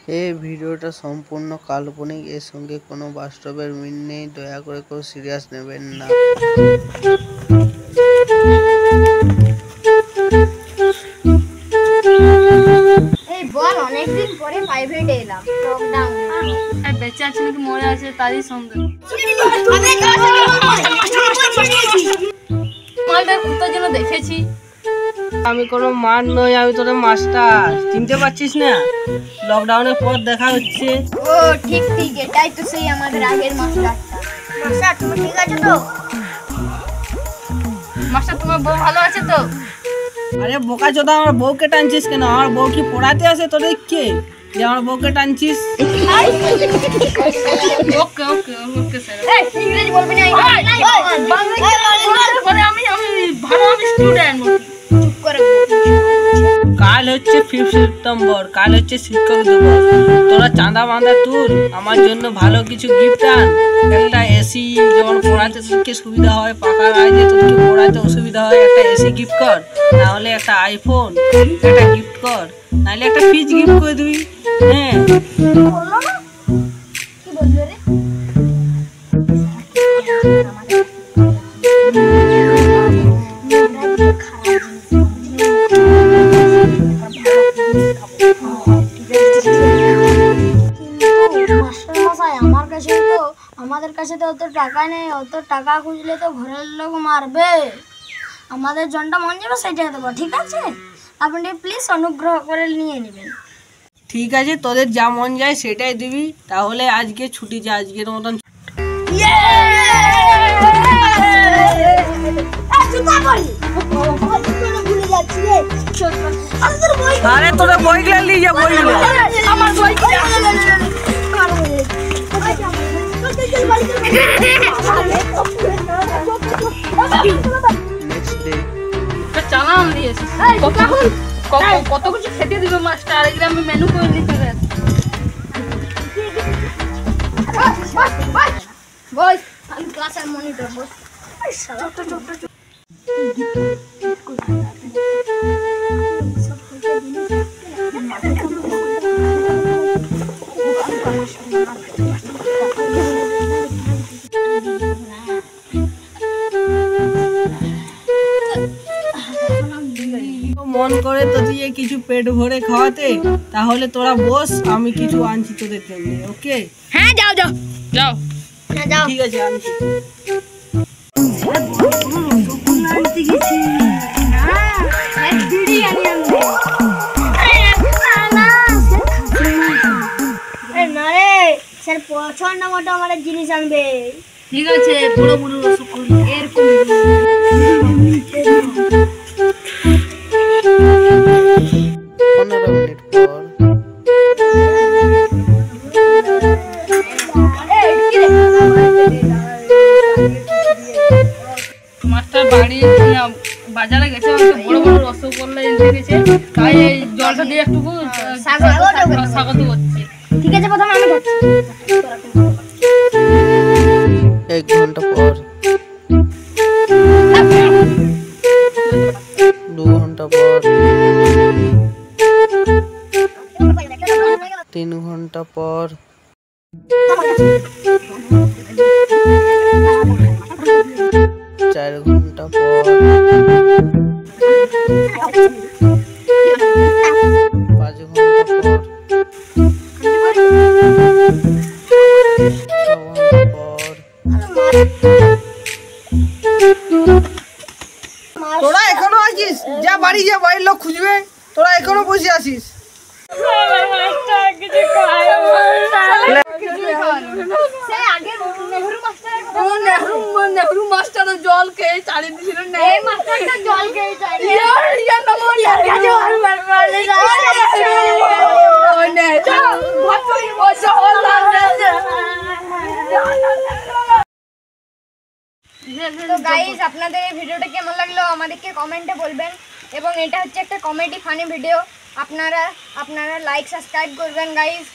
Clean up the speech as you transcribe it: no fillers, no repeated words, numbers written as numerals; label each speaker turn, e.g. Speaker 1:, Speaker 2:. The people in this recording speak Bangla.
Speaker 1: এই ভিডিওটা সম্পূর্ণ কাল্পনিক, এর সঙ্গে কোনো বাস্তবের মিল নেই, দয়া করে কেউ সিরিয়াস নেবেন না।
Speaker 2: এই বল, অনেকদিন পরে প্রাইভেটে এলাম, লকডাউন
Speaker 3: বেঁচে আছে নাকি মরে আছে তারই সন্দেহ। মালটার কুত্তার জন্য দেখেছি।
Speaker 4: আমি কোনো মান নই, আমি তোর মাস্টার, চিনতে পারছিস না? লকডাউনের পর দেখা হচ্ছে।
Speaker 2: ও ঠিক ঠিক, এটাই তো সেই আমাদের আগের মাস্টারটা। মাস্টার তুমি ঠিক আছে তো?
Speaker 3: মাস্টার তোমার বউ ভালো আছে তো?
Speaker 4: আরে বোকা চোদা, আমার বউকে টানছিস কেন? আমার বউ কি পড়াতে আসে তোদের কে যে আমার বউকে টানছিস?
Speaker 3: ওকে ওকে ওকে স্যার।
Speaker 2: এই ইংরেজি বলবি না,
Speaker 3: আমি স্টুডেন্ট।
Speaker 2: চুপ করে।
Speaker 4: কাল হচ্ছে 5 সেপ্টেম্বর, কাল হচ্ছে শিক্ষক দিবস। তোরা চাঁদা মান্দা তুল, আমার জন্য ভালো কিছু গিফট আন। একটা এসি, যেমন পড়াতে তোকে সুবিধা হয়, পাকা রাজ্যে তোকে পড়াতে অসুবিধা হয়, একটা এসি গিফট কর, নাহলে একটা আইফোন একটা গিফট কর, নাহলে একটা ফ্রিজ গিফট করে দিবি। হ্যাঁ
Speaker 2: বললো না কি বললো রে? আমাদের কাছে তো অত টাকা নেই, অত টাকা খুঁজলে তো ঘরের লোক মারবে। আমাদের জনটা মন যাবে সেটা দেবো, ঠিক আছে? আপনি প্লিজ অনুগ্রহ করে নিয়ে নেবেন।
Speaker 4: ঠিক আছে, তোদের যা মন যায় সেটাই দিবি। তাহলে আজকে ছুটি, যা আজকের মতন। আরে তোরা বইগুলো নিয়ে যা, বইগুলো।
Speaker 1: নেক্সট ডে
Speaker 3: চালান দিয়েছি। কত কিছু খেতে দিবে মাস্টার, এগুলো আমি মেনু করে দিতে গেছি।
Speaker 2: বস, আমি ক্লাসের মনিটর বস।
Speaker 4: মন করে তোদের কিছু পেট ভরে খাওয়াতে, তাহলে তোরা বস, আমি কিছু আনছি তোদের জন্য। ওকে?
Speaker 2: হ্যাঁ যাও যাও
Speaker 3: যাও।
Speaker 2: হ্যাঁ যাও।
Speaker 4: ঠিক আছে, আনছি।
Speaker 2: স্যার পছন্দ মতো আমাদের জিনিস আনবে।
Speaker 3: ঠিক আছে, বড় বড় রসগোল্লা এরকম।
Speaker 1: 15 মিনিট পর
Speaker 3: মাস্টার বাড়ি বাজারে গেছে, বড় বড় রসগোল্লা এনে গেছে, তাই এই জলটা দিয়ে একটু স্বাগত করছে।
Speaker 2: ঠিক আছে, প্রথমে আমি খাচ্ছি।
Speaker 1: 1 ঘন্টা পর 2 ঘন্টা পর 3 ঘন্টা পর 4 ঘন্টা পর 5 ঘন্টা পর 6 ঘন্টা পর।
Speaker 4: তোরা এখনো আছিস? যা বাড়ি যা, বাড়ির লোক খুঁজবে। তোরা এখনো বসে আছিস?
Speaker 3: নেহরু মাস্টার জল খেয়ে চালিয়ে দিয়েছিল।
Speaker 2: জল খেয়ে তো গাইস, আপনাদের এই ভিডিওটা কেমন লাগলো আমাদেরকে কমেন্টে বলবেন। এবং এটা হচ্ছে একটা কমেডি ফানি ভিডিও। আপনারা লাইক সাবস্ক্রাইব করবেন গাইস।